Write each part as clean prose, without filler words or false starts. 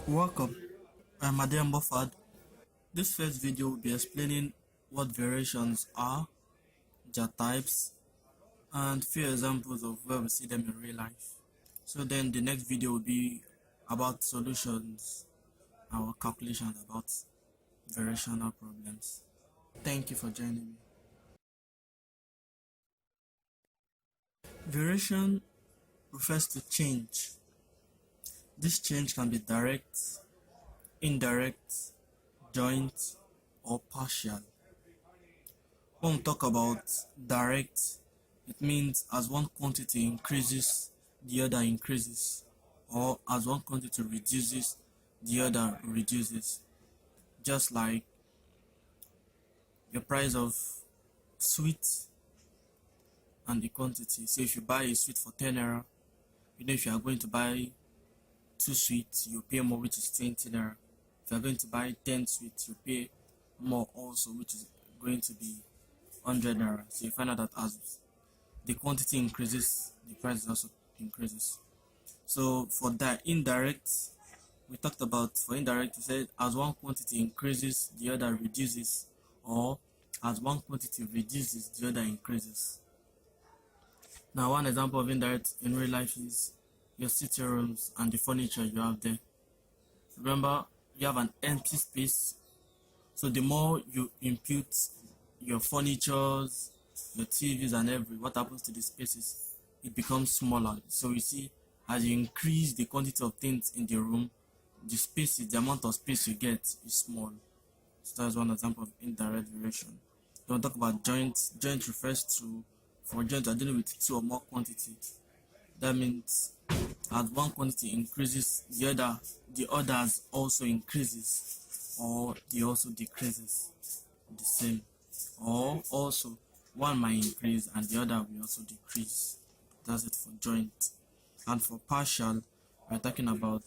Welcome, I'm Adem Buffard. This first video will be explaining what variations are, their types, and few examples of where we see them in real life. So then the next video will be about solutions, our calculations about variational problems. Thank you for joining me. Variation refers to change. This change can be direct, indirect, joint, or partial. When we talk about direct, it means as one quantity increases, the other increases, or as one quantity reduces, the other reduces. Just like the price of sweet and the quantity. So if you buy a sweet for 10 naira, if you are going to buy 2 sweets, you pay more, which is 20 naira. If you are going to buy 10 sweets, you pay more also, which is going to be 100 naira. So you find out that as the quantity increases, the price also increases. So for that indirect, we talked about for indirect, we said as one quantity increases, the other reduces, or as one quantity reduces, the other increases. Now, one example of indirect in real life is your sitting rooms and the furniture you have there. Remember, you have an empty space, so the more you input your furnitures, your TVs and what happens to the spaces, it becomes smaller. So you see, as you increase the quantity of things in the room, the amount of space you get is small. So that's one example of indirect variation. We'll talk about joint. Joint refers to, for joint, are dealing with two or more quantities. That means as one quantity increases, the others also increases, or they also decreases the same, or also one might increase and the other will also decrease. That's it for joint. And for partial, we're talking about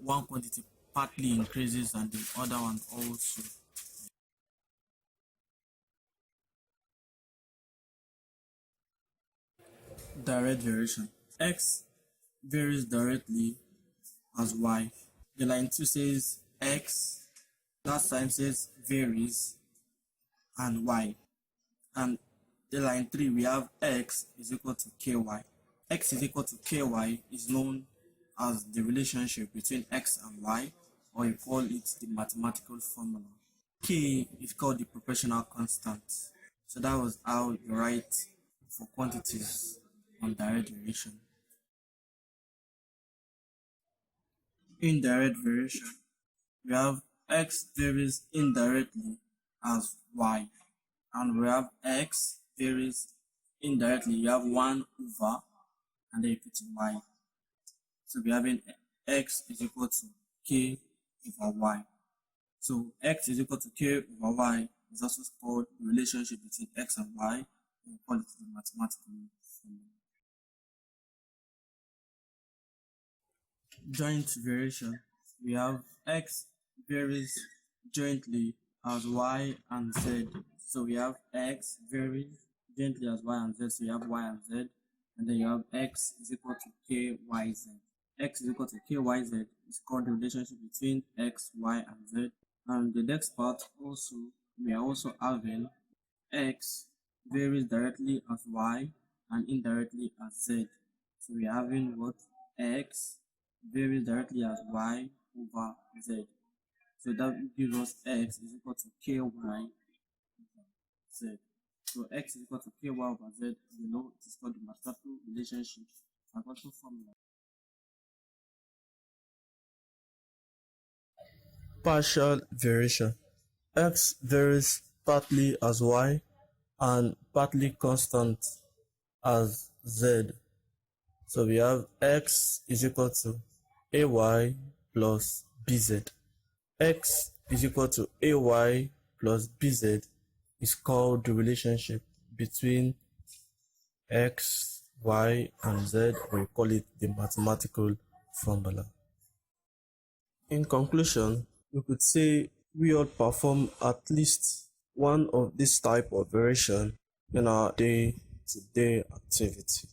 one quantity partly increases and the other one also. Direct variation. X varies directly as Y. The line 2 says X, that sign says varies, and Y. And the line 3 we have X is equal to KY. X is equal to KY is known as the relationship between X and Y, or you call it the mathematical formula. K is called the proportional constant. So that was how you write for quantities on direct variation. Indirect variation, we have X varies indirectly as Y, and we have X varies indirectly. You have 1 over and then you put in Y. So we have X is equal to K over Y. So X is equal to K over Y is also called the relationship between X and Y. We call it the mathematical formula. Joint variation, we have X varies jointly as Y and Z. So we have X varies jointly as Y and Z. So you have Y and Z, and then you have X is equal to KYZ. X is equal to KYZ is called the relationship between X, Y, and Z. And the next part also, we are also having X varies directly as Y and indirectly as Z. So we are having what? X varies directly as Y over Z. So that gives us X is equal to KY over Z. So X is equal to KY over Z. You know it is called the mathematical relationship, mathematical formula. Partial variation. X varies partly as Y and partly constant as Z. So we have X is equal to AY plus BZ. X is equal to AY plus BZ is called the relationship between X, Y, and Z. We call it the mathematical formula. In conclusion, we could say we all perform at least one of this type of variation in our day-to-day activity.